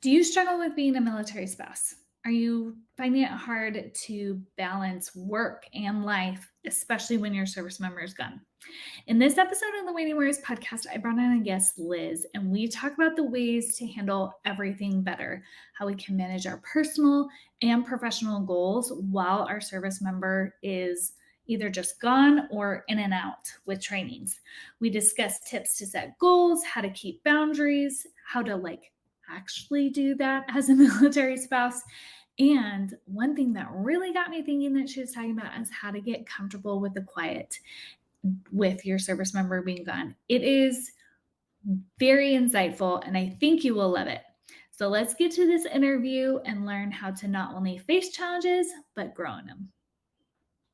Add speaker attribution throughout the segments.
Speaker 1: Do you struggle with being a military spouse? Are you finding it hard to balance work and life, especially when your service member is gone? In this episode of the Waiting Warriors podcast, I brought in a guest, Liz, and we talk about the ways to handle everything better, how we can manage our personal and professional goals while our service member is either just gone or in and out with trainings. We discuss tips to set goals, how to keep boundaries, how to actually do that as a military spouse. And one thing that really got me thinking that she was talking about is how to get comfortable with the quiet with your service member being gone. It is very insightful, and I think you will love it. So let's get to this interview and learn how to not only face challenges, but grow in them.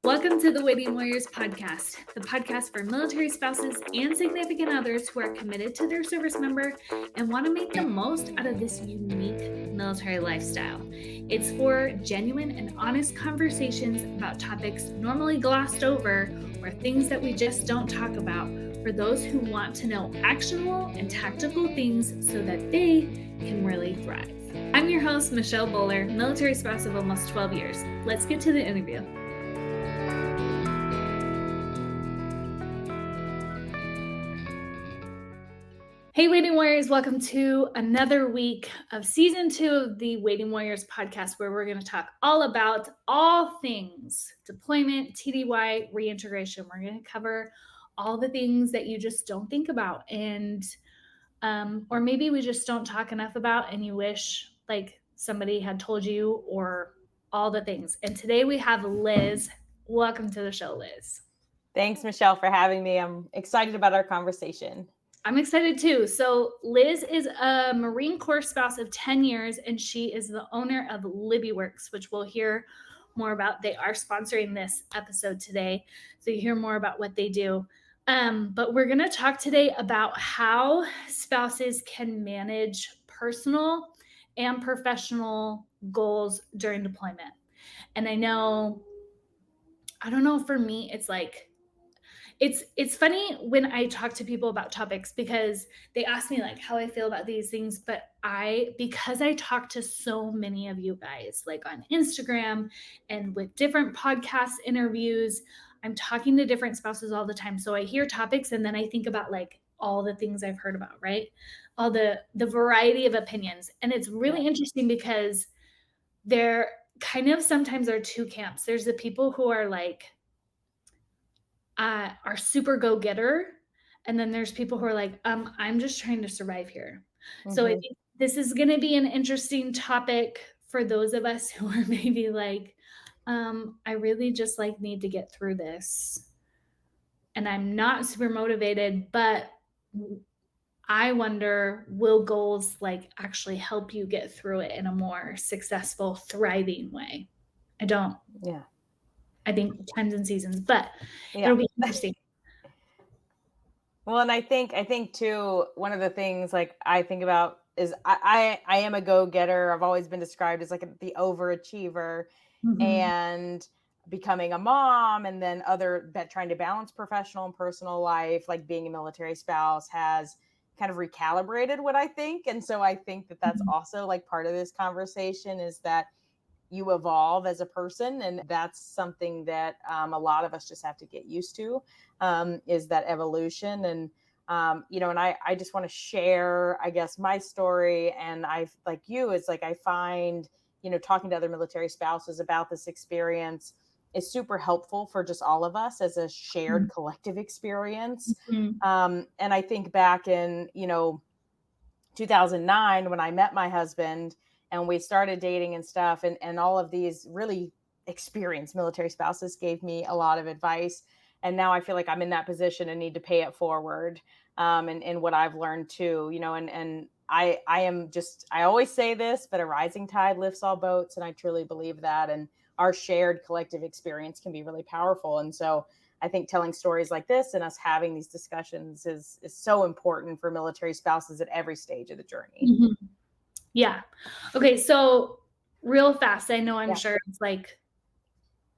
Speaker 1: Welcome to the Waiting Warriors podcast, the podcast for military spouses and significant others who are committed to their service member and want to make the most out of this unique military lifestyle. It's for genuine and honest conversations about topics normally glossed over or things that we just don't talk about, for those who want to know actionable and tactical things so that they can really thrive. I'm your host, Michelle Bowler, military spouse of almost 12 years. Let's get to the interview. Hey, Waiting Warriors, welcome to another week of season 2 of the Waiting Warriors podcast, where we're going to talk all about all things deployment, TDY, reintegration. We're going to cover all the things that you just don't think about, and or maybe we just don't talk enough about, and you wish like somebody had told you, or all the things. And today we have Liz. Welcome to the show, Liz.
Speaker 2: Thanks, Michelle, for having me. I'm excited about our conversation.
Speaker 1: I'm excited too. So Liz is a Marine Corps spouse of 10 years, and she is the owner of LibbyWorks, which we'll hear more about. They are sponsoring this episode today, so you hear more about what they do. But we're going to talk today about how spouses can manage personal and professional goals during deployment. And I don't know, for me, it's like, it's funny when I talk to people about topics, because they ask me like how I feel about these things, but because I talk to so many of you guys, like on Instagram and with different podcast interviews, I'm talking to different spouses all the time. So I hear topics and then I think about like all the things I've heard about, right? All the variety of opinions. And it's really interesting because there kind of sometimes are two camps. There's the people who are like, are super go-getter, and then there's people who are like, I'm just trying to survive here. So I think this is going to be an interesting topic for those of us who are maybe like, I really just like need to get through this, and I'm not super motivated, but I wonder, will goals like actually help you get through it in a more successful, thriving way? I think times and seasons, but it'll be interesting.
Speaker 2: Well, and I think too, one of the things like I think about is I am a go-getter. I've always been described as like the overachiever, and becoming a mom, and then trying to balance professional and personal life, like being a military spouse, has kind of recalibrated what I think. And so I think that that's also like part of this conversation, is that you evolve as a person, and that's something that a lot of us just have to get used to, is that evolution. And and I just want to share, I guess, my story. And I've, like you, it's like I find, talking to other military spouses about this experience is super helpful for just all of us as a shared collective experience. And I think back in 2009, when I met my husband and we started dating and stuff, and all of these really experienced military spouses gave me a lot of advice. And now I feel like I'm in that position and need to pay it forward. And what I've learned too, and I always say this, but a rising tide lifts all boats. And I truly believe that. And our shared collective experience can be really powerful. And so I think telling stories like this and us having these discussions is so important for military spouses at every stage of the journey.
Speaker 1: Yeah. Okay. So real fast, I know I'm sure it's like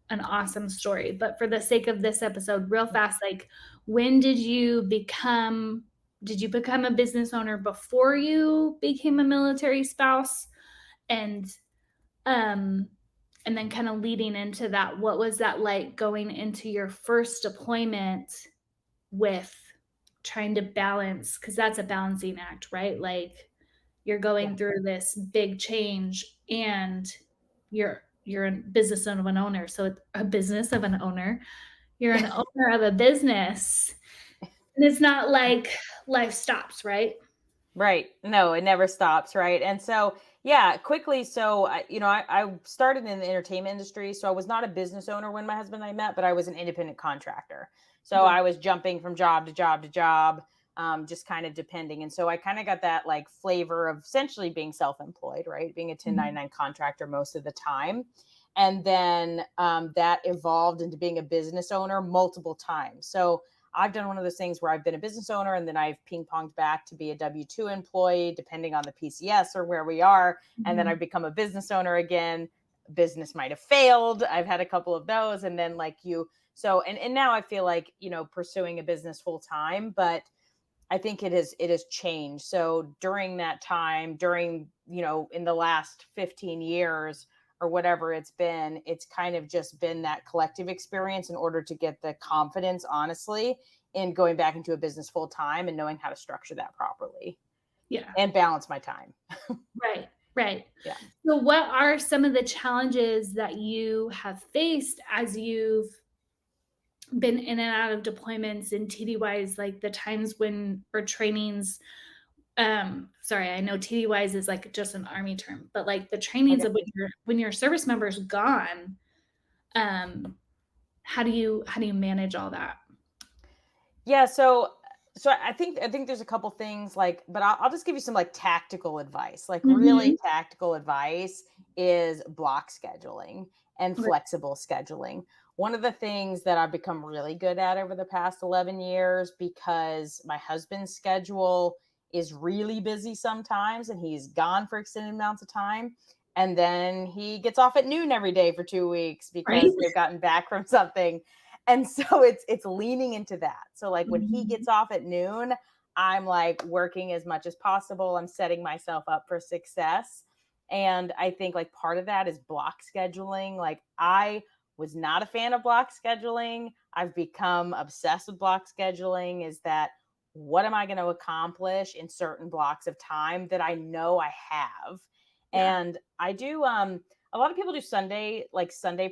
Speaker 1: an awesome story, but for the sake of this episode, real fast, like when did you become did you become a business owner before you became a military spouse? And um and then kind of leading into that, what was that like going into your first deployment with trying to balance, because that's a balancing act, right? Like you're
Speaker 2: Yeah.
Speaker 1: going through this big change and you're a business of an owner. So it's a business of an owner. You're an owner of a business. And it's not like life stops, right?
Speaker 2: Right. No, it never stops. Right. And so, yeah, quickly. So, I started in the entertainment industry. So I was not a business owner when my husband and I met, but I was an independent contractor. So
Speaker 1: Right.
Speaker 2: I was jumping from job to job to job, just kind of depending. And so I kind of got that like flavor of essentially being self-employed, right? Being a
Speaker 1: Mhm.
Speaker 2: 1099 contractor most of the time. And then that evolved into being a business owner multiple times. So I've done one of those things where I've been a business owner and then I've ping ponged back to be a W-2 employee, depending on the PCS or where we are. And then
Speaker 1: Mhm.
Speaker 2: I've become a business owner again. Business might have failed. I've had a couple of those. And then and now I feel like, pursuing a business full time, but I think it has changed. So during that time, in the last 15 years or whatever it's kind of just been that collective experience in order to get the confidence, honestly, in going back into a business full time and knowing how to structure that properly
Speaker 1: Yeah.
Speaker 2: and balance my time.
Speaker 1: Right. Right.
Speaker 2: Yeah.
Speaker 1: So what are some of the challenges that you have faced as you've been in and out of deployments and TDYs, like the times when or trainings, sorry, I know TDYs is like just an army term, but like the trainings
Speaker 2: Okay.
Speaker 1: of when your service member's gone, um, how do you manage all that?
Speaker 2: Yeah, so I think there's a couple things like, but I'll just give you some like tactical advice. Like really
Speaker 1: Mhm.
Speaker 2: tactical advice is block scheduling and
Speaker 1: Right.
Speaker 2: flexible scheduling. One of the things that I've become really good at over the past 11 years, because my husband's schedule is really busy sometimes and he's gone for extended amounts of time. And then he gets off at noon every day for 2 weeks
Speaker 1: Right?
Speaker 2: because they've gotten back from something. And so it's leaning into that. So like when he
Speaker 1: Mhm.
Speaker 2: gets off at noon, I'm like working as much as possible. I'm setting myself up for success. And I think like part of that is block scheduling. Like I was not a fan of block scheduling. I've become obsessed with block scheduling. Is that what am I going to accomplish in certain blocks of time that I know I have?
Speaker 1: Yeah.
Speaker 2: And I do a lot of people do Sunday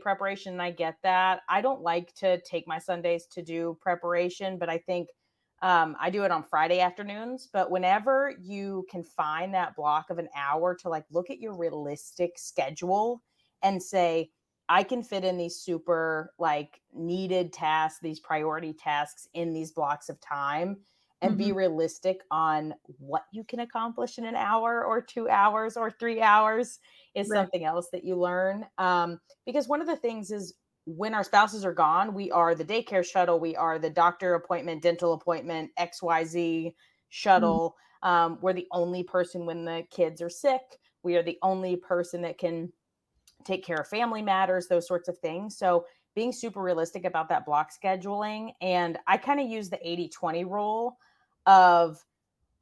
Speaker 2: preparation, and I get that. I don't like to take my Sundays to do preparation, but I think I do it on Friday afternoons. But whenever you can find that block of an hour to like look at your realistic schedule and say, I can fit in these super like needed tasks, these priority tasks in these blocks of time, and be
Speaker 1: Mhm.
Speaker 2: realistic on what you can accomplish in an hour or 2 hours or 3 hours is
Speaker 1: Right.
Speaker 2: something else that you learn. Because one of the things is when our spouses are gone, we are the daycare shuttle, we are the doctor appointment, dental appointment, XYZ
Speaker 1: Mhm.
Speaker 2: shuttle. We're the only person when the kids are sick. We are the only person that can take care of family matters, those sorts of things. So being super realistic about that block scheduling. And I kind of use the 80-20 rule of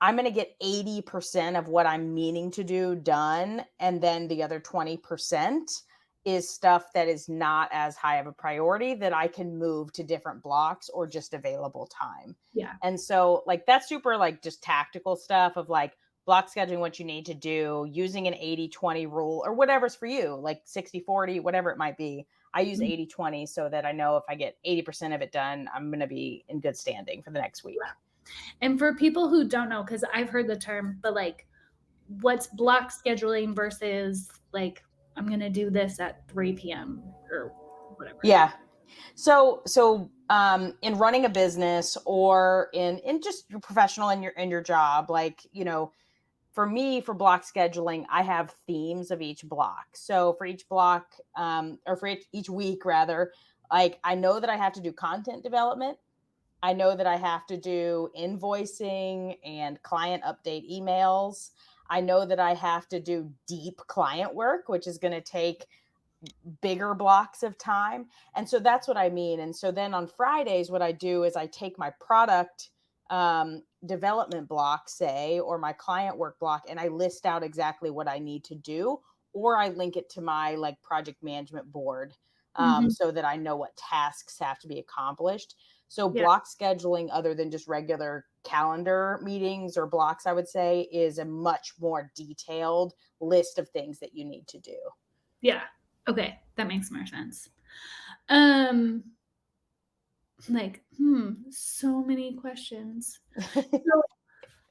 Speaker 2: I'm going to get 80% of what I'm meaning to do done. And then the other 20% is stuff that is not as high of a priority that I can move to different blocks or just available time.
Speaker 1: Yeah.
Speaker 2: And so, like, that's super, like, just tactical stuff of like block scheduling what you need to do, using an 80-20 rule or whatever's for you, like 60-40, whatever it might be. I use
Speaker 1: Mhm.
Speaker 2: 80-20 so that I know if I get 80% of it done, I'm going to be in good standing for the next
Speaker 1: Yeah.
Speaker 2: week.
Speaker 1: And for people who don't know, because I've heard the term, but like what's block scheduling versus like I'm gonna do this at 3 p.m. or whatever.
Speaker 2: Yeah. So in running a business or in just your professional in your job, like, for me, for block scheduling, I have themes of each block. So for each block, or for each week rather, like I know that I have to do content development. I know that I have to do invoicing and client update emails. I know that I have to do deep client work, which is going to take bigger blocks of time. And so that's what I mean. And so then on Fridays, what I do is I take my product development block, say, or my client work block, and I list out exactly what I need to do, or I link it to my like project management board,
Speaker 1: Mhm.
Speaker 2: so that I know what tasks have to be accomplished. So
Speaker 1: Yeah.
Speaker 2: block scheduling, other than just regular calendar meetings or blocks, I would say, is a much more detailed list of things that you need to do.
Speaker 1: Yeah. Okay, that makes more sense. Um, so many questions. So,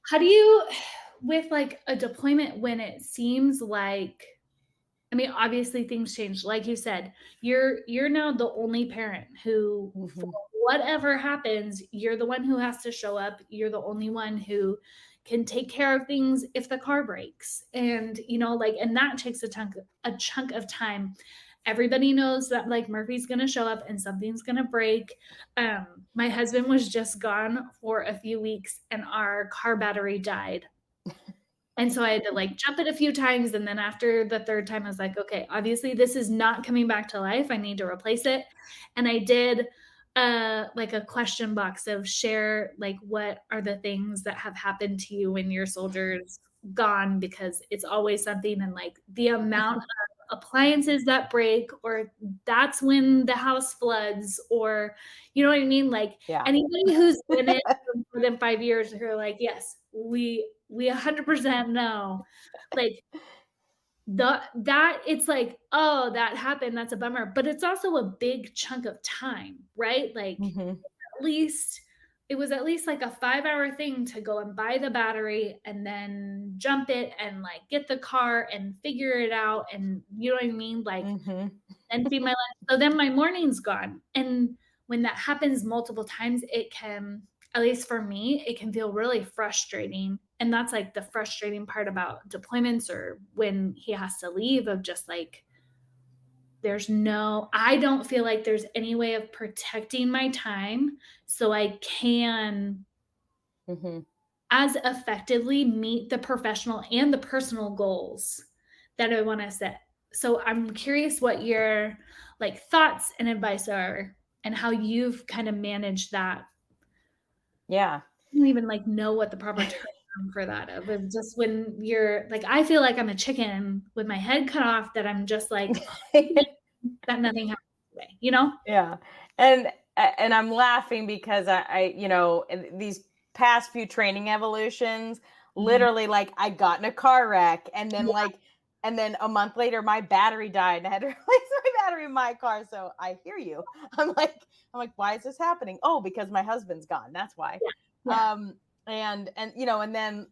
Speaker 1: how do you with, like, a deployment when it seems like I mean, obviously things change. Like you said, you're now the only parent who, for
Speaker 2: Mhm.
Speaker 1: whatever happens, you're the one who has to show up. You're the only one who can take care of things if the car breaks. And, like, and that takes a chunk of time. Everybody knows that like Murphy's gonna show up and something's gonna break. My husband was just gone for a few weeks and our car battery died. And so I had to, like, jump it a few times, and then after the 3rd time, I was like, "Okay, obviously, this is not coming back to life, I need to replace it." And I did, like, a question box of share, like, what are the things that have happened to you when your soldier's gone, because it's always something, and, like, the amount of appliances that break, or that's when the house floods, or you know what I mean? Like,
Speaker 2: Yeah.
Speaker 1: anybody who's in it for more than 5 years who are like, "Yes, we 100% know." Like, that it's like, "Oh, that happened, that's a bummer," but it's also a big chunk of time, right? Like,
Speaker 2: Mhm.
Speaker 1: at least it was at least like a 5-hour thing to go and buy the battery and then jump it and, like, get the car and figure it out, and you know what I mean? Like,
Speaker 2: Mhm.
Speaker 1: and feed my life. So then my morning's gone. And when that happens multiple times, it can, at least for me, it can feel really frustrating. And that's like the frustrating part about deployments or when he has to leave, of just like, I don't feel like there's any way of protecting my time so I can
Speaker 2: Mhm.
Speaker 1: as effectively meet the professional and the personal goals that I wanna set. So I'm curious what your, like, thoughts and advice are and how you've kinda managed that.
Speaker 2: Yeah.
Speaker 1: I don't even, like, know what the proper term for that of just when you're like, I feel like I'm a chicken with my head cut off that I'm just, like, hoping that nothing happens today, you know?
Speaker 2: Yeah. And I'm laughing because in these past few training evolutions,
Speaker 1: Mhm.
Speaker 2: literally like I got in a car wreck, and then
Speaker 1: Yeah,
Speaker 2: a month later my battery died and I had to replace my battery in my car. So I hear you. I'm like, why is this happening? Oh, because my husband's gone. That's why.
Speaker 1: yeah, yeah.
Speaker 2: Um and then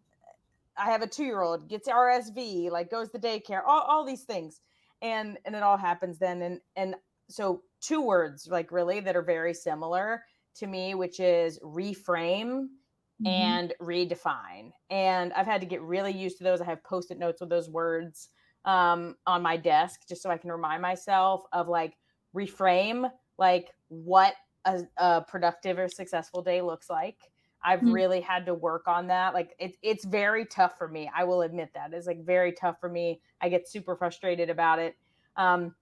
Speaker 2: I have a 2-year-old, gets RSV, like goes to daycare, all these things. And it all happens then. And so 2 words, like really, that are very similar to me, which is reframe
Speaker 1: Mhm.
Speaker 2: and redefine. And I've had to get really used to those. I have post-it notes with those words on my desk, just so I can remind myself of like reframe, like what a productive or successful day looks like. I've
Speaker 1: Mm,
Speaker 2: really had to work on that. Like it's very tough for me. I will admit that. It's like very tough for me. I get super frustrated about it. Um,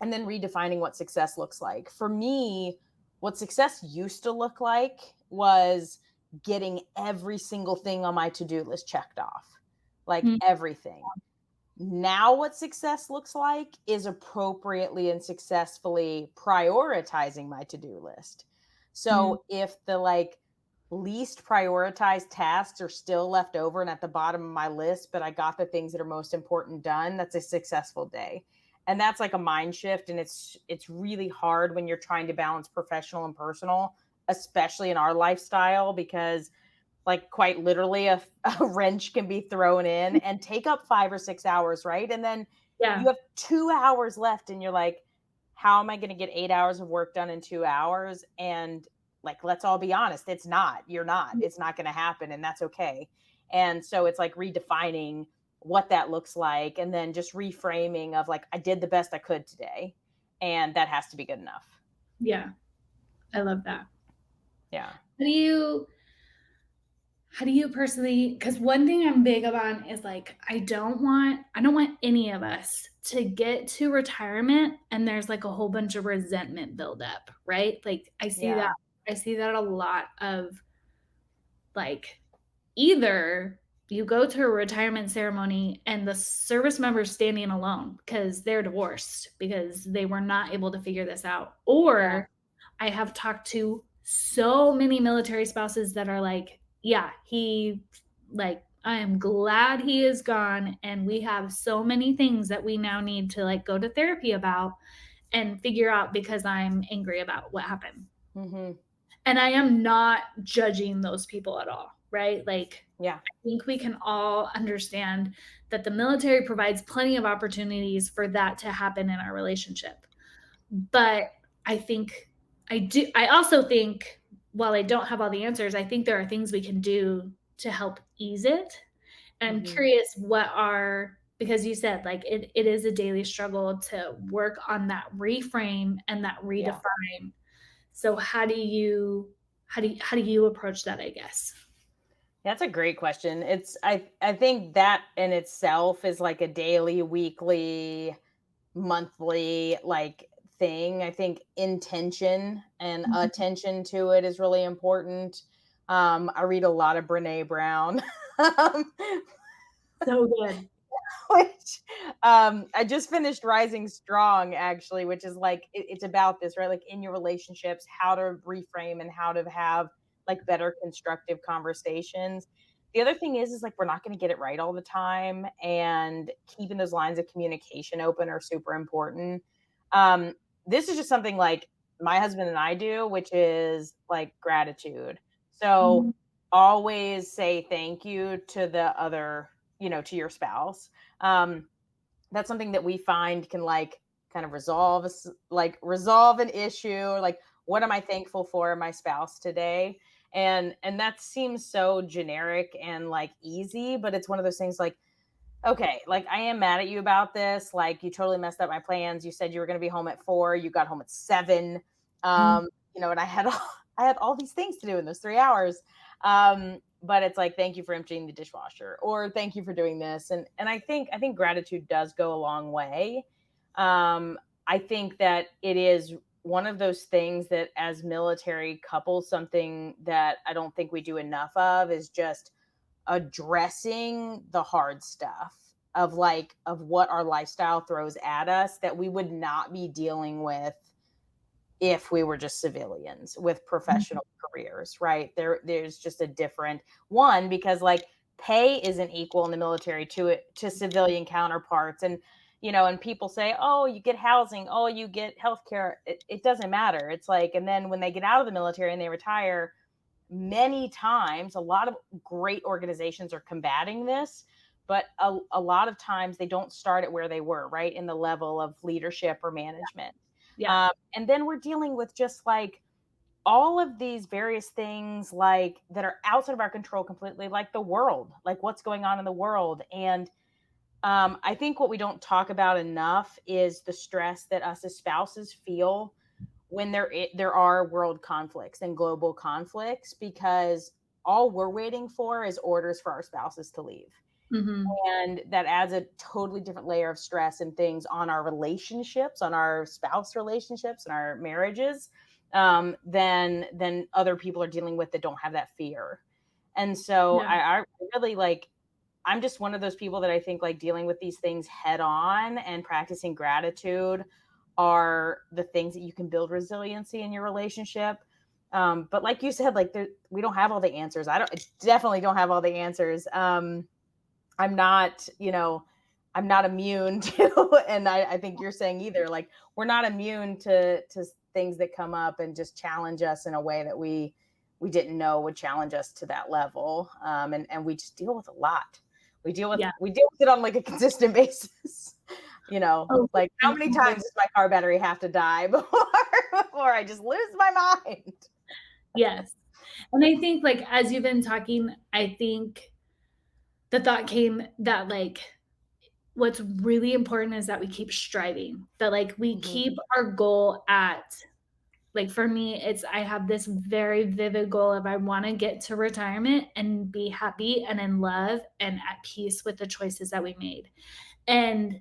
Speaker 2: and then redefining what success looks like. For me, what success used to look like was getting every single thing on my to-do list checked off. Like
Speaker 1: mm,
Speaker 2: everything. Now what success looks like is appropriately and successfully prioritizing my to-do list.
Speaker 1: mm.
Speaker 2: So if the like least prioritized tasks are still left over and at the bottom of my list, but I got the things that are most important done, that's a successful day. And that's like a mind shift, and it's really hard when you're trying to balance professional and personal, especially in our lifestyle, because like quite literally a wrench can be thrown in and take up 5 or 6 hours, right? And then you
Speaker 1: Yeah.
Speaker 2: have 2 hours left and you're like, how am I going to get 8 hours of work done in 2 hours? And like, let's all be honest, you're not, it's not going to happen, and that's okay. And so it's like redefining what that looks like, and then just reframing of like, I did the best I could today, and that has to be good enough.
Speaker 1: Yeah, I love that.
Speaker 2: Yeah.
Speaker 1: How do you how do you personally, because one thing I'm big on is, like, I don't want any of us to get to retirement and there's, like, a whole bunch of resentment buildup, right? Like, I see that
Speaker 2: Yeah.
Speaker 1: I see that a lot of, like, either you go to a retirement ceremony and the service member's standing alone because they're divorced because they were not able to figure this out.
Speaker 2: Yeah.
Speaker 1: Or I have talked to so many military spouses that are like, yeah, I am glad he is gone. And we have so many things that we now need to like go to therapy about and figure out because I'm angry about what happened.
Speaker 2: Hmm.
Speaker 1: And I am not judging those people at all, right? Like,
Speaker 2: Yeah.
Speaker 1: I think we can all understand that the military provides plenty of opportunities for that to happen in our relationship. But I also think, while I don't have all the answers, I think there are things we can do to help ease it. I'm
Speaker 2: Hmm.
Speaker 1: curious because you said like it is a daily struggle to work on that reframe and that
Speaker 2: Yeah.
Speaker 1: redefine. So how do you approach that, I guess?
Speaker 2: That's a great question. I think that in itself is like a daily, weekly, monthly like thing. I think intention and
Speaker 1: Mhm.
Speaker 2: attention to it is really important. I read a lot of Brene Brown. um,
Speaker 1: So good.
Speaker 2: which I just finished Rising Strong actually, which is like it's about this, right? Like in your relationships, how to reframe and how to have like better constructive conversations. The other thing is like we're not going to get it right all the time, and keeping those lines of communication open are super important. Um, this is just something like my husband and I do, which is like gratitude. So
Speaker 1: Mhm.
Speaker 2: always say thank you to the other, to your spouse. um that's something that we find can like kind of resolve an issue, or like what am I thankful for in my spouse today. And that seems so generic and like easy, but it's one of those things like, okay, like I am mad at you about this, like you totally messed up my plans. You said you were going to be home at 4, you got home at 7.
Speaker 1: Mhm.
Speaker 2: And I had I had all these things to do in those 3 hours. But it's like, thank you for emptying the dishwasher, or thank you for doing this. And I think gratitude does go a long way. um I think that it is one of those things that as military couples, something that I don't think we do enough of is just addressing the hard stuff of what our lifestyle throws at us that we would not be dealing with if we were just civilians with
Speaker 1: Mhm.
Speaker 2: professional careers, right? There's just a different one, because like pay isn't equal in the military to civilian counterparts. And people say, oh, you get housing, oh, you get healthcare. It doesn't matter. It's like, and then when they get out of the military and they retire, many times a lot of great organizations are combating this, but a lot of times they don't start at where they were, right, in the level of leadership or management.
Speaker 1: Yeah.
Speaker 2: And then we're dealing with just like all of these various things like that are outside of our control completely, like the world, like what's going on in the world. And I think what we don't talk about enough is the stress that us as spouses feel when there are world conflicts and global conflicts, because all we're waiting for is orders for our spouses to leave.
Speaker 1: Mhm.
Speaker 2: And that adds a totally different layer of stress and things on our relationships, on our spouse relationships and our marriages, than other people are dealing with that don't have that fear. And so
Speaker 1: Yeah.
Speaker 2: I really like, I'm just one of those people that I think like dealing with these things head on and practicing gratitude are the things that you can build resiliency in your relationship. But like you said, like we don't have all the answers. I definitely don't have all the answers. I'm not, I'm not immune to, and I think you're saying either, like we're not immune to things that come up and just challenge us in a way that we didn't know would challenge us to that level. And we just deal with a lot.
Speaker 1: Yeah.
Speaker 2: We deal with it on like a consistent basis.
Speaker 1: Oh,
Speaker 2: Like how
Speaker 1: and
Speaker 2: many times does my car battery have to die before I just lose my mind?
Speaker 1: yes. And I think, like, as you've been talking, I think the thought came that, like, what's really important is that we keep striving, that, like, we
Speaker 2: Hmm.
Speaker 1: keep our goal at like, for me, I have this very vivid goal of I wanna get to retirement and be happy and in love and at peace with the choices that we made. And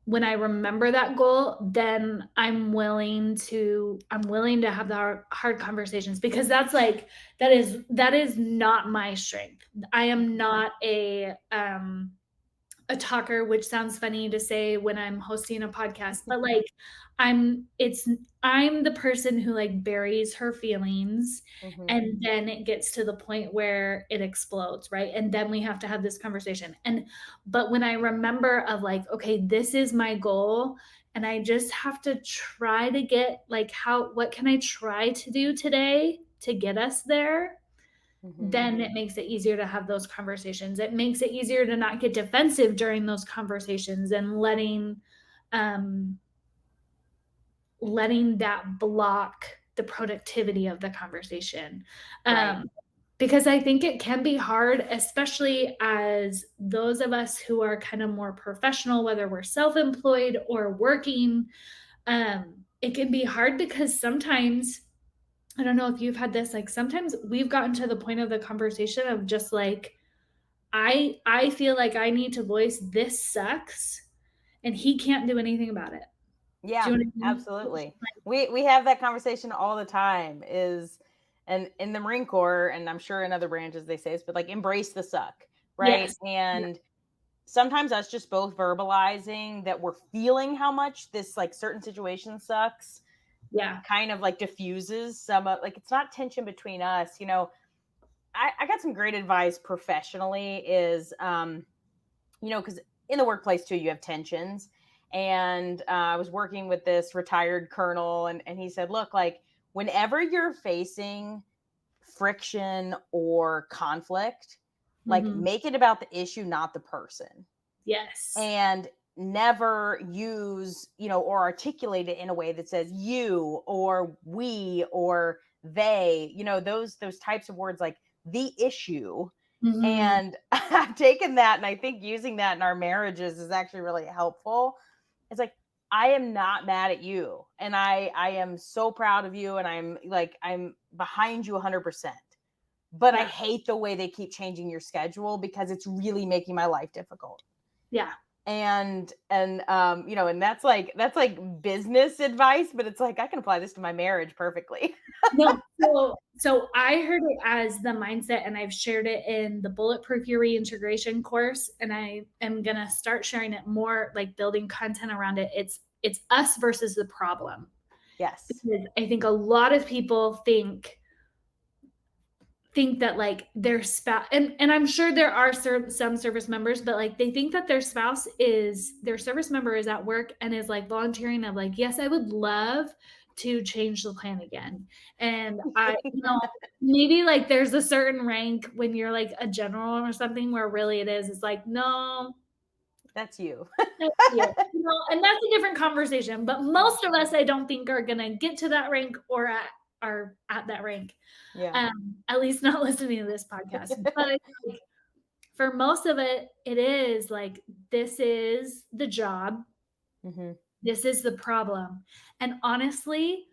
Speaker 1: when I remember that goal, then I'm willing to have the hard conversations, because that's like that is not my strength. I am not a talker, which sounds funny to say when I'm hosting a podcast, but like I'm the person who like buries her feelings,
Speaker 2: Mhm.
Speaker 1: and then it gets to the point where it explodes, right? And then we have to have this conversation. But when I remember of like, okay, this is my goal, and I just have to try to get like what can I try to do today to get us there?
Speaker 2: Mhm.
Speaker 1: Then it makes it easier to have those conversations. It makes it easier to not get defensive during those conversations, and um, letting that block the productivity of the conversation.
Speaker 2: Right.
Speaker 1: Because I think it can be hard, especially as those of us who are kind of more professional, whether we're self-employed or working. It can be hard because sometimes, I don't know if you've had this, like sometimes we've gotten to the point of the conversation of just like, I feel like I need to voice this sucks, and he can't do anything about it. Do
Speaker 2: Yeah,
Speaker 1: you know what I mean? It's
Speaker 2: absolutely.
Speaker 1: like,
Speaker 2: We have that conversation all the time is and in the Marine Corps, and I'm sure in other branches they say this, but like embrace the suck, right?
Speaker 1: yes. Yeah.
Speaker 2: And sometimes us just both verbalizing that we're feeling how much this like certain situation sucks
Speaker 1: Yeah.
Speaker 2: kind of like diffuses some of like it's not tension between us. I got some great advice professionally is because in the workplace too, you have tensions. And I was working with this retired colonel, and he said, look, like whenever you're facing friction or conflict, like
Speaker 1: Mhm.
Speaker 2: make it about the issue, not the person.
Speaker 1: Yes.
Speaker 2: And never use, or articulate it in a way that says you or we or they, those types of words like the issue.
Speaker 1: Mhm.
Speaker 2: And I've taken that, and I think using that in our marriages is actually really helpful. It's like, I am not mad at you, and I am so proud of you, and I'm behind you 100%. But I
Speaker 1: Yeah.
Speaker 2: hate the way they keep changing your schedule because it's really making my life difficult.
Speaker 1: Yeah.
Speaker 2: And that's like business advice, but it's like I can apply this to my marriage perfectly.
Speaker 1: No, so I heard it as the mindset, and I've shared it in the Bulletproof Your Reintegration course, and I am gonna start sharing it more, like building content around it. It's us versus the problem.
Speaker 2: Yes.
Speaker 1: Because I think a lot of people think that like their spouse, and I'm sure there are some service members, but like they think that their service member is at work and is like volunteering of like, yes, I would love to change the plan again. And maybe like there's a certain rank when you're like a general or something where really it's like, no,
Speaker 2: That's you.
Speaker 1: that's you. And that's a different conversation. But
Speaker 2: Yeah.
Speaker 1: most of us, I don't think, are gonna get to that rank or are at that rank.
Speaker 2: Yeah.
Speaker 1: At least not listening to this podcast. But I think for most of it, it is like, this is the job,
Speaker 2: Hmm.
Speaker 1: this is the problem. And honestly,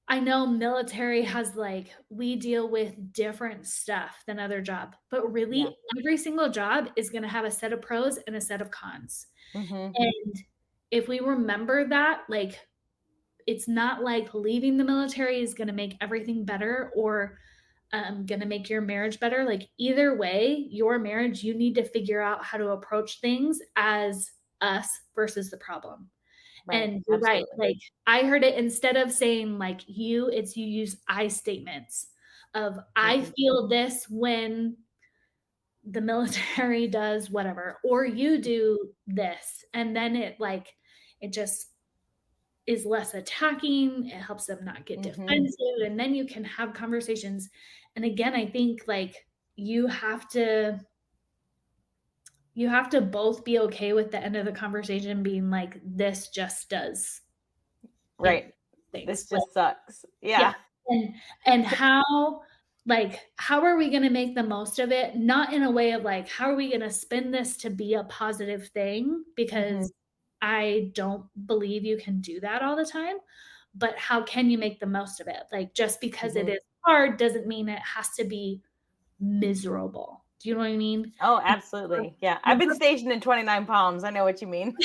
Speaker 1: I know military has like, we deal with different stuff than other job, but
Speaker 2: Yeah.
Speaker 1: really every single job is going to have a set of pros and a set of cons.
Speaker 2: Hmm.
Speaker 1: And if we remember that, like, it's not like leaving the military is going to make everything better, or going to make your marriage better. Like, either way, your marriage, you need to figure out how to approach things as us versus the problem.
Speaker 2: Right.
Speaker 1: And you're right.
Speaker 2: Absolutely.
Speaker 1: Like, I heard it, instead of saying like you, it's you use I statements of, I
Speaker 2: Hmm.
Speaker 1: feel this when the military does whatever, or you do this. And then it just is less attacking. It helps them not get
Speaker 2: Hmm.
Speaker 1: defensive. And then you can have conversations. And again, I think like you have to both be okay with the end of the conversation being like, this just does
Speaker 2: Right.
Speaker 1: things.
Speaker 2: This
Speaker 1: Like,
Speaker 2: just sucks.
Speaker 1: yeah.
Speaker 2: Yeah.
Speaker 1: And how are we gonna make the most of it? Not in a way of like, how are we gonna spin this to be a positive thing?
Speaker 2: Hmm.
Speaker 1: Because I don't believe you can do that all the time. But how can you make the most of it? Like, just because it
Speaker 2: Hmm.
Speaker 1: is hard doesn't mean it has to be miserable. Do you know what I mean?
Speaker 2: Oh,
Speaker 1: And
Speaker 2: absolutely. Yeah.
Speaker 1: we're
Speaker 2: I've been stationed in 29 Palms. I know what you mean.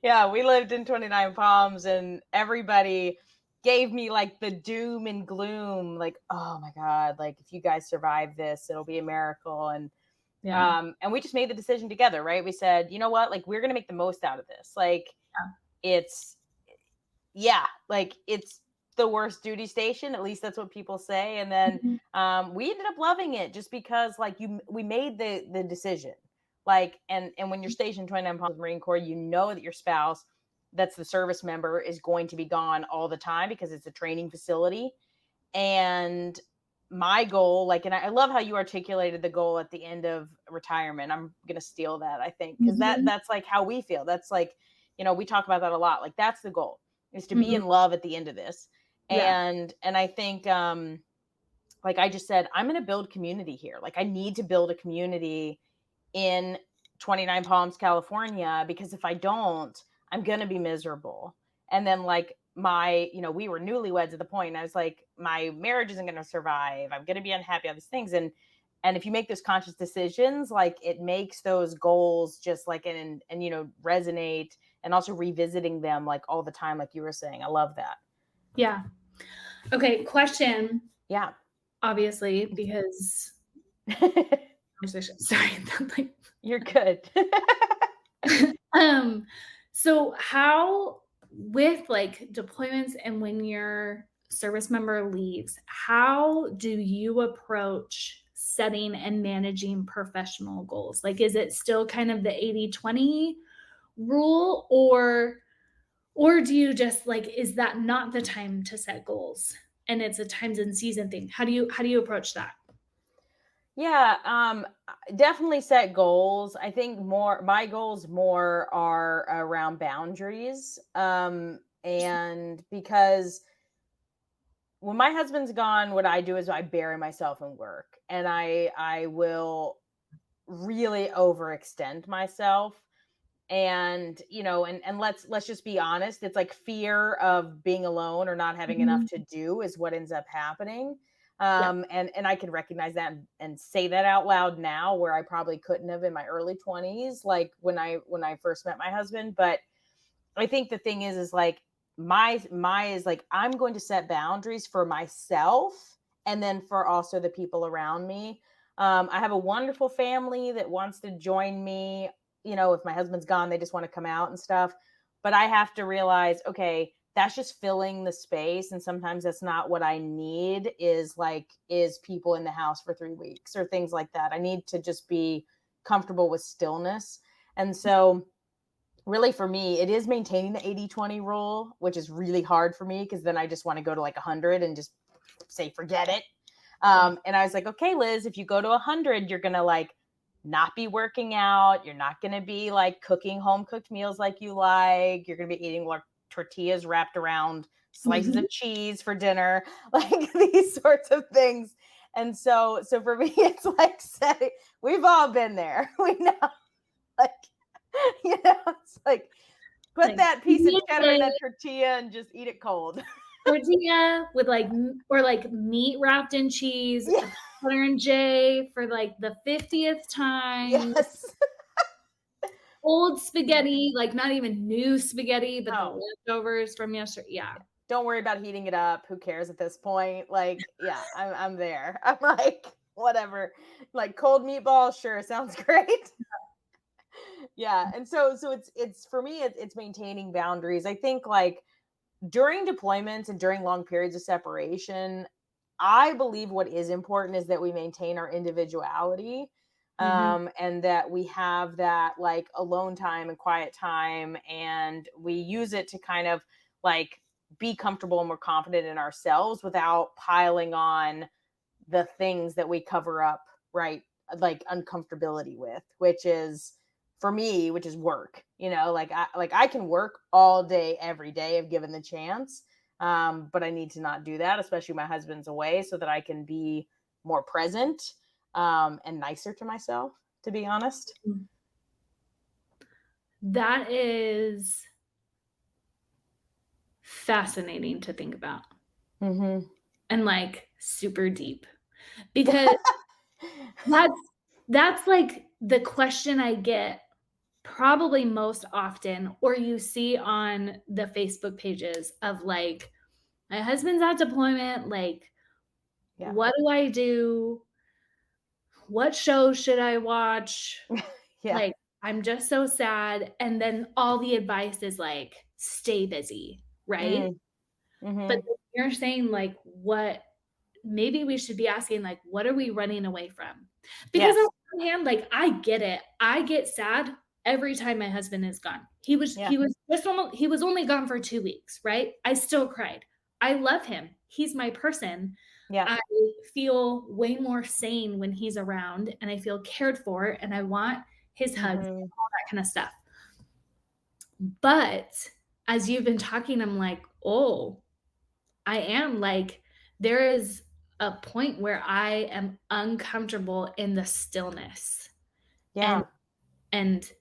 Speaker 2: Yeah, we lived in 29 Palms and everybody gave me like the doom and gloom, like, oh my God, like if you guys survive this, it'll be a miracle.
Speaker 1: yeah,
Speaker 2: And we just made the decision together, right? We said, you know what, like we're gonna make the most out of this. Like it's yeah, like it's the worst duty station. At least that's what people say. And then
Speaker 1: mhm,
Speaker 2: we ended up loving it just because like we made the decision. Like and when you're stationed 29 pounds of Marine Corps, you know that your spouse, that's the service member, is going to be gone all the time because it's a training facility. And my goal, like, and I love how you articulated the goal at the end of retirement. I'm gonna steal that, I think, because
Speaker 1: mhm,
Speaker 2: that's like how we feel. That's like, we talk about that a lot. Like that's the goal, is to be
Speaker 1: mhm,
Speaker 2: in love at the end of this.
Speaker 1: yeah,
Speaker 2: And I think like I just said, I'm gonna build community here. Like I need to build a community in 29 Palms, California, because if I don't, I'm going to be miserable. And then like we were newlyweds at the point, and I was like, my marriage isn't going to survive. I'm going to be unhappy, all these things. And if you make those conscious decisions, like it makes those goals just like, and resonate, and also revisiting them like all the time, like you were saying. I love that.
Speaker 1: yeah. Okay, question,
Speaker 2: Yeah.
Speaker 1: obviously, because conversation. Sorry, like,
Speaker 2: You're good.
Speaker 1: um, so how with like deployments and when your service member leaves, how do you approach setting and managing professional goals? Like, is it still kind of the 80-20 rule, or do you just like, is that not the time to set goals and it's a times and season thing? How do you approach that?
Speaker 2: Yeah, definitely set goals. I think more my goals more are around boundaries. And because when my husband's gone, what I do is I bury myself in work, and I will really overextend myself. And and let's just be honest, it's like fear of being alone or not having enough
Speaker 1: Mhm.
Speaker 2: to do is what ends up happening.
Speaker 1: Yeah.
Speaker 2: And I can recognize that and say that out loud now, where I probably couldn't have in my early 20s, like when I first met my husband. But I think the thing is like my is like, I'm going to set boundaries for myself, and then for also the people around me. I have a wonderful family that wants to join me. If my husband's gone, they just want to come out and stuff. But I have to realize, okay, that's just filling the space, and sometimes that's not what I need. Is people in the house for 3 weeks or things like that. I need to just be comfortable with stillness. And so really for me, it is maintaining the 80-20 rule, which is really hard for me because then I just want to go to like 100 and just say forget it.
Speaker 1: Yeah.
Speaker 2: And I was like, okay, Liz, if you go to 100, you're gonna like not be working out. You're not gonna be like cooking home cooked meals like you like. You're gonna be eating like tortillas wrapped around slices
Speaker 1: Mhm.
Speaker 2: of cheese for dinner, like these sorts of things. And so for me, it's like setting. We've all been there. We know, like it's like put
Speaker 1: Like,
Speaker 2: that piece of cheddar in that tortilla and just eat it cold.
Speaker 1: tortilla with like or like meat wrapped in cheese,
Speaker 2: Yeah.
Speaker 1: butter and J for like the 50th time.
Speaker 2: Yes.
Speaker 1: Old spaghetti, like not even new spaghetti, but the
Speaker 2: Oh,
Speaker 1: leftovers from yesterday. Yeah.
Speaker 2: don't worry about heating it up. Who cares at this point? Like, yeah, I'm there. I'm like, whatever. Like cold meatballs, sure, sounds great. Yeah. And so it's for me, it's maintaining boundaries. I think like during deployments and during long periods of separation, I believe what is important is that we maintain our individuality,
Speaker 1: Mhm.
Speaker 2: and that we have that like alone time and quiet time, and we use it to kind of like be comfortable and more confident in ourselves without piling on the things that we cover up, right? Like uncomfortability with, which is for me, which is work. Like I can work all day every day if given the chance. But I need to not do that, especially when my husband's away, so that I can be more present, and nicer to myself, to be honest.
Speaker 1: That is fascinating to think about
Speaker 2: Mm-hmm.
Speaker 1: and like super deep. because that's that's like the question I get probably most often, or you see on the Facebook pages of like, my husband's at deployment, like,
Speaker 2: Yeah.
Speaker 1: what do I do? What show should I watch?
Speaker 2: Yeah.
Speaker 1: Like, I'm just so sad. And then all the advice is like, stay busy, right?
Speaker 2: Mm,
Speaker 1: But
Speaker 2: mhm.
Speaker 1: then you're saying like, what maybe we should be asking like, what are we running away from? Because on
Speaker 2: Yes.
Speaker 1: one hand, like, I get it. I get sad every time my husband is gone.
Speaker 2: Yeah.
Speaker 1: He was only gone for 2 weeks, right? I still cried. I love him. He's my person.
Speaker 2: Yeah.
Speaker 1: I feel way more sane when he's around, and I feel cared for, and I want his hugs,
Speaker 2: Mhm.
Speaker 1: all that kind of stuff. But as you've been talking, I'm like, "Oh, I am like, there is a point where I am uncomfortable in the stillness." And
Speaker 2: Yeah.
Speaker 1: and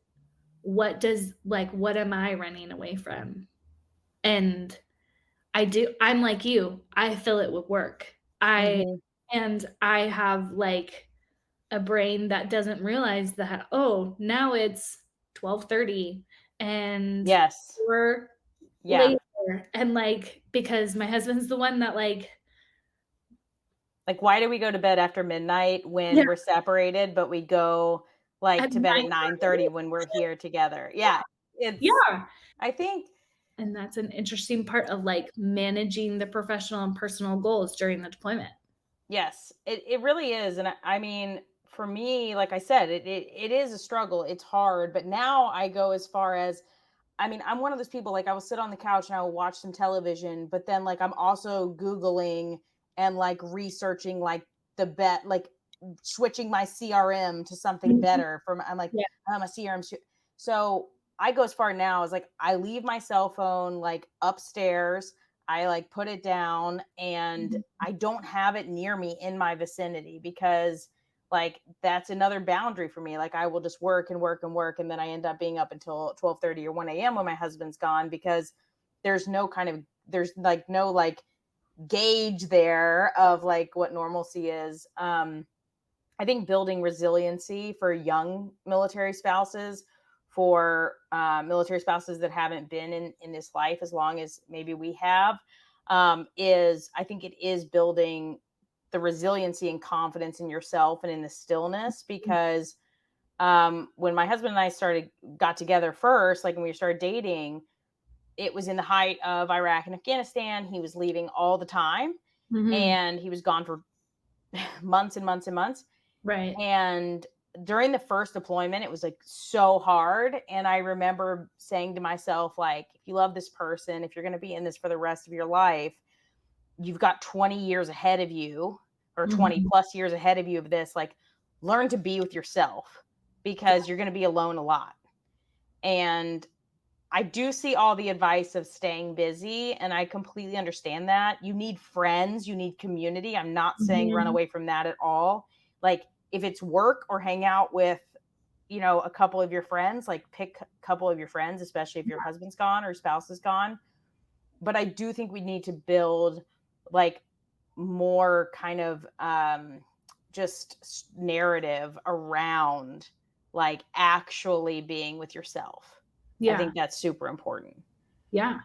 Speaker 1: what am I running away from? And I'm like you, I fill it with work.
Speaker 2: Mhm.
Speaker 1: I have like a brain that doesn't realize that, oh, now it's 12:30 and
Speaker 2: Yes.
Speaker 1: we're
Speaker 2: Yeah.
Speaker 1: later, and like, because my husband's the one that like,
Speaker 2: Like, why do we go to bed after midnight
Speaker 1: yeah,
Speaker 2: when we're separated, but we go, like,
Speaker 1: at
Speaker 2: to bed at
Speaker 1: 9:30.
Speaker 2: 9:30 when we're here together? Yeah. It's
Speaker 1: Yeah.
Speaker 2: I think
Speaker 1: And that's an interesting part of, like, managing the professional and personal goals during the deployment.
Speaker 2: yes, it really is, and I mean, for me, like I said, it is a struggle, it's hard, but now I go as far as I mean, I'm one of those people, like, I will sit on the couch and I will watch some television, but then, like, I'm also Googling and, like, researching, like, the bet like, switching my CRM to something
Speaker 1: Mhm.
Speaker 2: better from I'm like,
Speaker 1: Yeah.
Speaker 2: my CRM so, I go as far now as, like, I leave my cell phone, like, upstairs, I, like, put it down, and
Speaker 1: Mhm.
Speaker 2: I don't have it near me in my vicinity because, like, that's another boundary for me. Like, I will just work and work and work, and then I end up being up until 12:30 or 1 a.m. when my husband's gone because there's like no like gauge there of like what normalcy is. I think building resiliency for young military spouses, for military spouses that haven't been in this life as long as maybe we have, is I think it is building the resiliency and confidence in yourself and in the stillness because when my husband and I got together first, like when we started dating, it was in the height of Iraq and Afghanistan. He was leaving all the time
Speaker 1: Mhm.
Speaker 2: and he was gone for months and months and months.
Speaker 1: Right.
Speaker 2: And during the first deployment, it was like so hard. And I remember saying to myself, like, if you love this person, if you're going to be in this for the rest of your life, you've got 20 years ahead of you or 20
Speaker 1: Mhm.
Speaker 2: plus years ahead of you of this. Like, learn to be with yourself
Speaker 1: Yeah.
Speaker 2: because you're going to be alone a lot. And I do see all the advice of staying busy, and I completely understand that. You need friends, you need community. I'm not saying run
Speaker 1: Mhm.
Speaker 2: away from that at all. Like, if it's work or hang out with, a couple of your friends, like pick a couple of your friends, especially if your husband's gone or spouse is gone. But I do think we need to build like more kind of just narrative around like actually being with yourself. I
Speaker 1: Yeah.
Speaker 2: think that's super important.
Speaker 1: Yeah.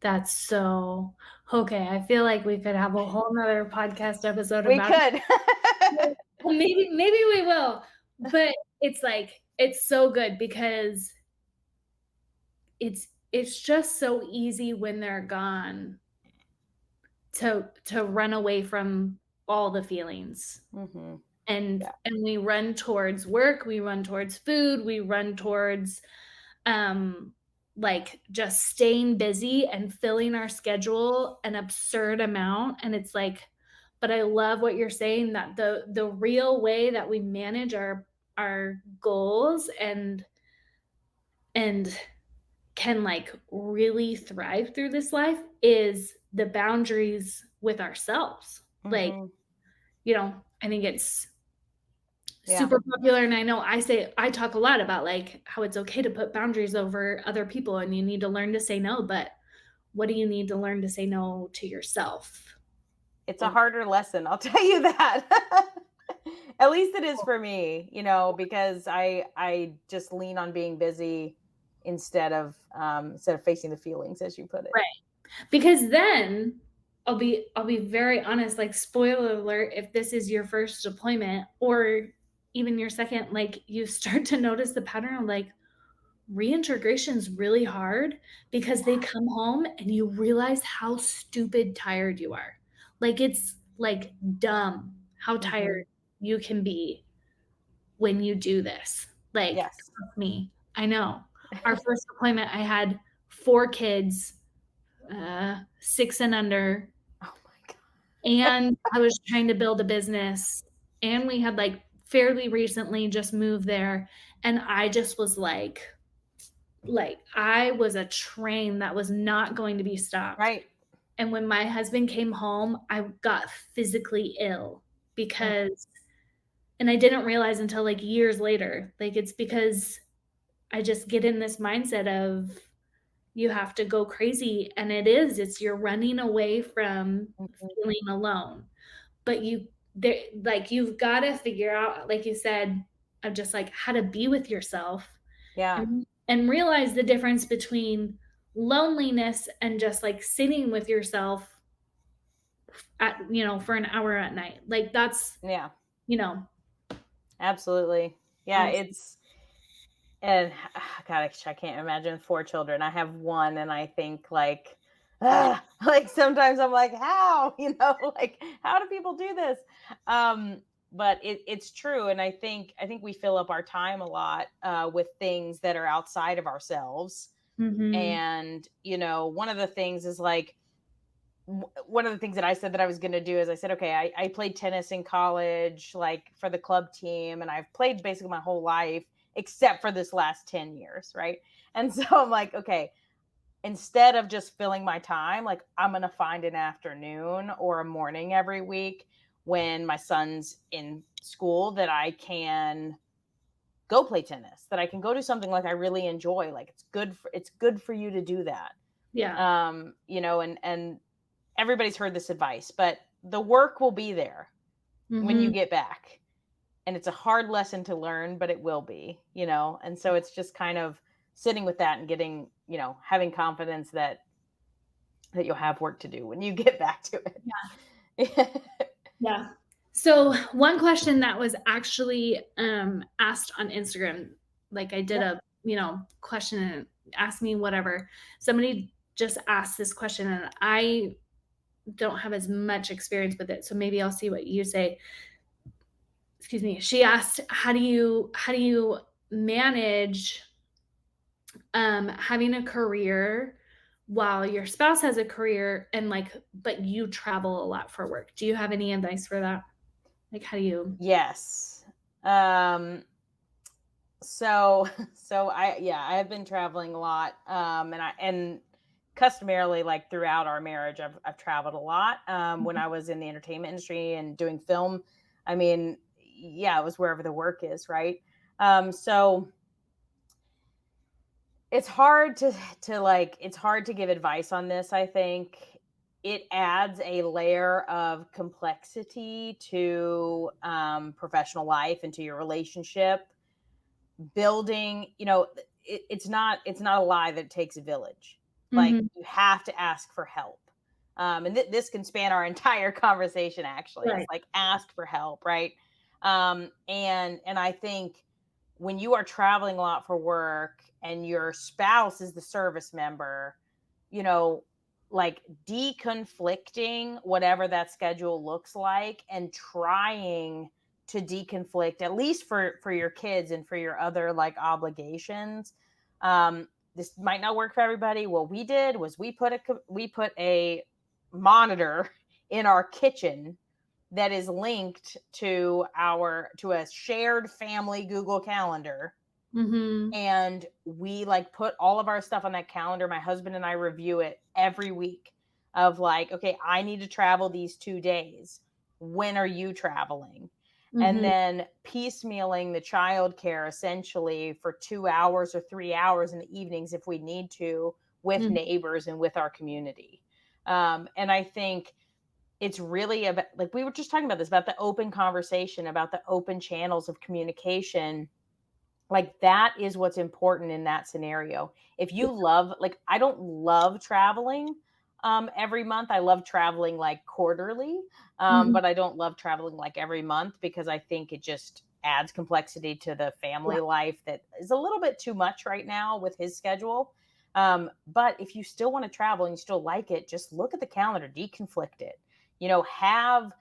Speaker 1: That's so okay, I feel like we could have a whole 'nother podcast episode
Speaker 2: We
Speaker 1: about
Speaker 2: could.
Speaker 1: well, maybe we will, but it's like, it's so good because it's just so easy when they're gone to run away from all the feelings.
Speaker 2: Mhm.
Speaker 1: And
Speaker 2: Yeah.
Speaker 1: we run towards work, we run towards food, we run towards, um, like, just staying busy and filling our schedule an absurd amount, and it's like, but I love what you're saying, that the real way that we manage our goals and can, like, really thrive through this life is the boundaries with ourselves. Like,
Speaker 2: Mhm.
Speaker 1: I think it's
Speaker 2: Yeah.
Speaker 1: super popular, and I talk a lot about, like, how it's okay to put boundaries over other people, and you need to learn to say no, but what do you need to learn to say no to yourself?
Speaker 2: It's a harder lesson, I'll tell you that. At least it is for me, because I just lean on being busy instead of facing the feelings, as you put it.
Speaker 1: Right. Because then I'll be very honest, like, spoiler alert, if this is your first deployment or even your second, like, you start to notice the pattern of, like, reintegration's really hard because they come home and you realize how stupid tired you are. Like, it's, like, dumb how
Speaker 2: Hmm.
Speaker 1: tired you can be when you do this. Like,
Speaker 2: Yes.
Speaker 1: trust me, I know. Our first deployment, I had 4 kids, 6 and under,
Speaker 2: Oh my god.
Speaker 1: and I was trying to build a business, and we had, like, fairly recently just moved there, and I just was like, I was a train that was not going to be stopped,
Speaker 2: Right.
Speaker 1: and when my husband came home, I got physically ill
Speaker 2: Mm.
Speaker 1: because and I didn't realize until, like, years later, like, it's because I just get in this mindset of you have to go crazy, and it's you're running away from
Speaker 2: Mhm.
Speaker 1: feeling alone. But you've gotta figure out, like you said, of just, like, how to be with yourself
Speaker 2: Yeah.
Speaker 1: and realize the difference between loneliness and just, like, sitting with yourself for an hour at night. Like, that's,
Speaker 2: Yeah.
Speaker 1: you know,
Speaker 2: Absolutely. Yeah.
Speaker 1: also.
Speaker 2: It's and God, I can't imagine 4 children. I have one, and I think like, like sometimes I'm like, how, like how do people do this? Um, but it's true, and I think we fill up our time a lot with things that are outside of ourselves.
Speaker 1: Mhm.
Speaker 2: And one of the things is like one of the things that I said that I was going to do is I said, okay, I played tennis in college, like for the club team, and I've played basically my whole life except for this last 10 years. Right. And so I'm like, okay, instead of just filling my time, like I'm going to find an afternoon or a morning every week when my son's in school that I can go play tennis, that I can go do something like I really enjoy. Like it's good for you to do that.
Speaker 1: Yeah.
Speaker 2: And everybody's heard this advice, but the work will be there when you
Speaker 1: Mhm.
Speaker 2: get back. And it's a hard lesson to learn, but it will be. And so it's just kind of sitting with that and having confidence that you'll have work to do when you get back to it.
Speaker 1: Yeah. So one question that was actually asked on Instagram, like I did
Speaker 2: Yep.
Speaker 1: a question and ask me whatever. Somebody just asked this question, and I don't have as much experience with it, so maybe I'll see what you say. Excuse me. She asked, how do you manage having a career while your spouse has a career and but you travel a lot for work? Do you have any advice for that? Like, how do you?
Speaker 2: Yes. Um, so I have been traveling a lot. And customarily, like throughout our marriage, I've traveled a lot. When I was in the entertainment industry and doing film, I mean, yeah, it was wherever the work is, right? So it's hard to give advice on this. I think it adds a layer of complexity to professional life and to your relationship building. It's not a lie that it takes a village. Like,
Speaker 1: Mhm.
Speaker 2: you have to ask for help. And this can span our entire conversation. Actually, it's
Speaker 1: Right.
Speaker 2: like, ask for help, right? And I think when you are traveling a lot for work and your spouse is the service member, you know like, deconflicting whatever that schedule looks like and trying to deconflict, at least for your kids and for your other like obligations. This might not work for everybody. What we did was we put a monitor in our kitchen that is linked to a shared family Google Calendar,
Speaker 1: Mhm.
Speaker 2: and we like put all of our stuff on that calendar. My husband and I review it every week of like, okay, I need to travel these 2 days. When are you traveling? And
Speaker 1: Mhm.
Speaker 2: then piecemealing the childcare essentially for 2 hours or 3 hours in the evenings if we need to, with
Speaker 1: Mhm.
Speaker 2: neighbors and with our community. And I think it's really about, like we were just talking about this, about the open conversation, about the open channels of communication. Like that is what's important in that scenario. If you love, like, I don't love traveling every month. I love traveling like quarterly,
Speaker 1: Mhm.
Speaker 2: but I don't love traveling like every month because I think it just adds complexity to the
Speaker 1: Yeah.
Speaker 2: family life that is a little bit too much right now with his schedule. But if you still want to travel and you still like it, just look at the calendar, deconflict it. You know, have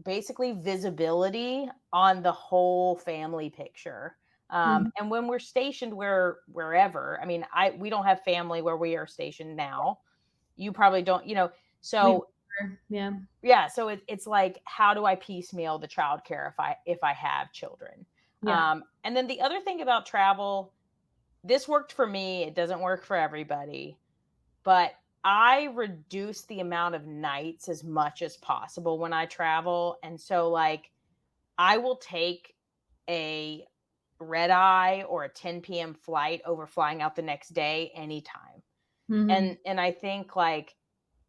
Speaker 2: basically visibility on the whole family picture.
Speaker 1: Mhm.
Speaker 2: And when we're stationed wherever, I mean, we don't have family where we are stationed now. You probably don't,
Speaker 1: We
Speaker 2: so
Speaker 1: were, yeah.
Speaker 2: yeah, so it's like, how do I piecemeal the childcare if I have children?
Speaker 1: Yeah.
Speaker 2: And then the other thing about travel, this worked for me. It doesn't work for everybody, but I reduce the amount of nights as much as possible when I travel. And so, like, I will take a red eye or a 10 p.m. flight over flying out the next day anytime.
Speaker 1: Mhm.
Speaker 2: And I think, like,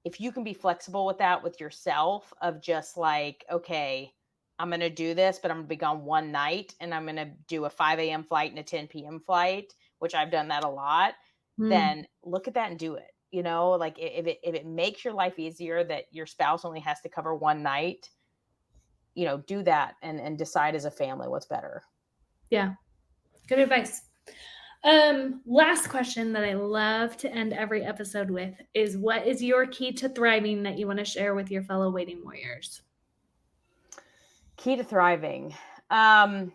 Speaker 2: if you can be flexible with that with yourself, of just like, okay, I'm going to do this, but I'm going to be gone one night and I'm going to do a 5 a.m. flight and a 10 p.m. flight, which I've done that a lot,
Speaker 1: Mm.
Speaker 2: then look at that and do it. Like, if it makes your life easier that your spouse only has to cover one night, do that and decide as a family what's better.
Speaker 1: Yeah. Good advice. Last question that I love to end every episode with is, what is your key to thriving that you want to share with your fellow waiting warriors?
Speaker 2: Key to thriving. Um,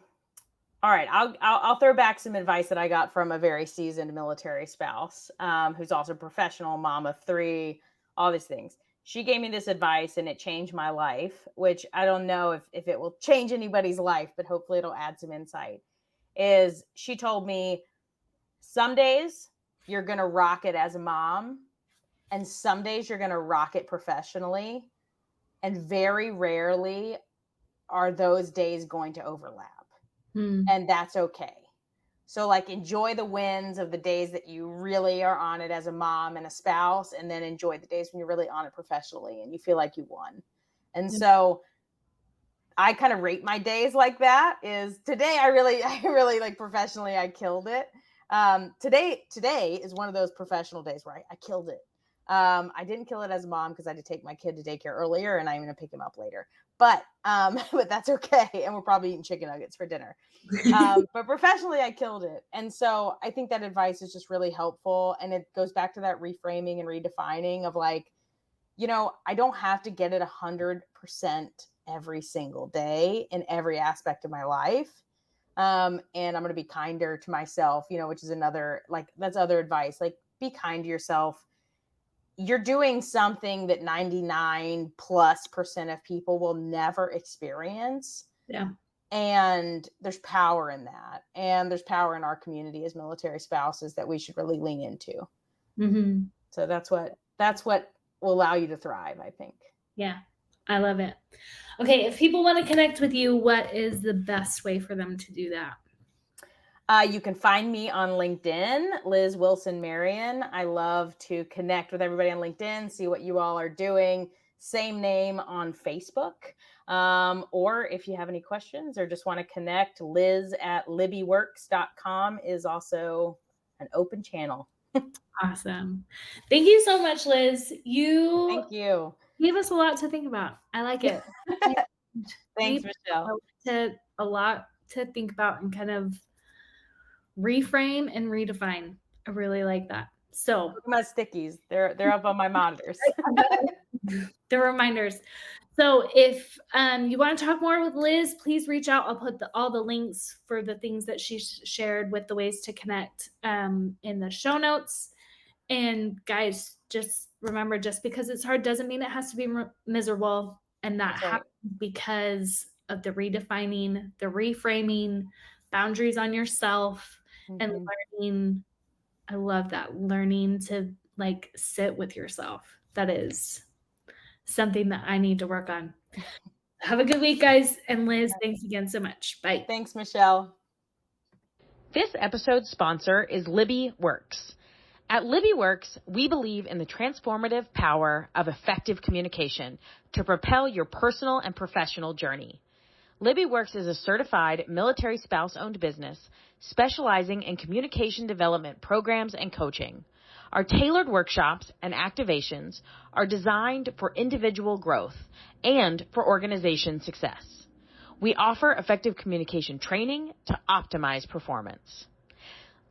Speaker 2: all right, I'll throw back some advice that I got from a very seasoned military spouse, who's also a professional mom of three, all these things. She gave me this advice and it changed my life, which I don't know if it will change anybody's life, but hopefully it'll add some insight. Is she told me, some days you're gonna rock it as a mom, and some days you're gonna rock it professionally, and very rarely are those days going to overlap,
Speaker 1: Mm.
Speaker 2: and that's okay. So, like, enjoy the wins of the days that you really are on it as a mom and a spouse, and then enjoy the days when you're really on it professionally and you feel like you won. And
Speaker 1: Yeah.
Speaker 2: so I kind of rate my days like that. Is today I really I really, like, professionally I killed it. Today is one of those professional days where I killed it. I didn't kill it as a mom because I had to take my kid to daycare earlier and I'm going to pick him up later. But but that's okay. And we're probably eating chicken nuggets for dinner. But professionally, I killed it. And so I think that advice is just really helpful. And it goes back to that reframing and redefining of, like, I don't have to get it 100% every single day in every aspect of my life. And I'm going to be kinder to myself, which is another, like, that's other advice. Like, be kind to yourself. You're doing something that 99 plus percent of people will never experience.
Speaker 1: Yeah.
Speaker 2: And there's power in that. And there's power in our community as military spouses that we should really lean into.
Speaker 1: Mhm.
Speaker 2: So that's what will allow you to thrive, I think.
Speaker 1: Yeah. I love it. Okay, if people want to connect with you, what is the best way for them to do that?
Speaker 2: You can find me on LinkedIn, Liz Wilson Marion. I love to connect with everybody on LinkedIn, see what you all are doing. Same name on Facebook. Or if you have any questions or just want to connect, liz@libbyworks.com is also an open channel.
Speaker 1: Awesome. Thank you so much, Liz. You
Speaker 2: Thank you.
Speaker 1: gave us a lot to think about. I like it. And
Speaker 2: Thanks,
Speaker 1: we
Speaker 2: Michelle.
Speaker 1: a lot to think about and kind of reframe and redefine. I really like that. So,
Speaker 2: Look at my stickies. They're up on my monitors.
Speaker 1: the reminders. So if you want to talk more with Liz, please reach out. I'll put all the links for the things that she shared with the ways to connect in the show notes. And guys, just remember, just because it's hard doesn't mean it has to be miserable. And that
Speaker 2: That's right.
Speaker 1: happens because of the redefining, the reframing, boundaries on yourself, and
Speaker 2: Mhm.
Speaker 1: learning. I love that. Learning to, like, sit with yourself. That is something that I need to work on. Have a good week, guys. And Liz, thanks again so much. Bye.
Speaker 2: Thanks, Michelle. This episode's sponsor is Libby Works.
Speaker 3: At LibbyWorks, we believe in the transformative power of effective communication to propel your personal and professional journey. LibbyWorks is a certified military spouse-owned business specializing in communication development programs and coaching. Our tailored workshops and activations are designed for individual growth and for organization success. We offer effective communication training to optimize performance.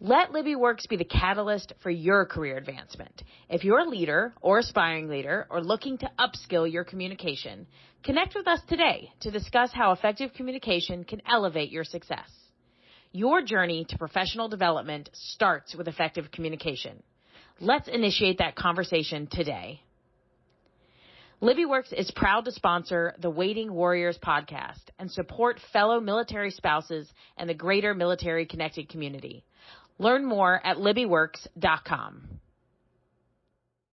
Speaker 3: Let LibbyWorks be the catalyst for your career advancement. If you're a leader or aspiring leader or looking to upskill your communication, connect with us today to discuss how effective communication can elevate your success. Your journey to professional development starts with effective communication. Let's initiate that conversation today. LibbyWorks is proud to sponsor the Waiting Warriors podcast and support fellow military spouses and the greater military connected community. Learn more at LibbyWorks.com.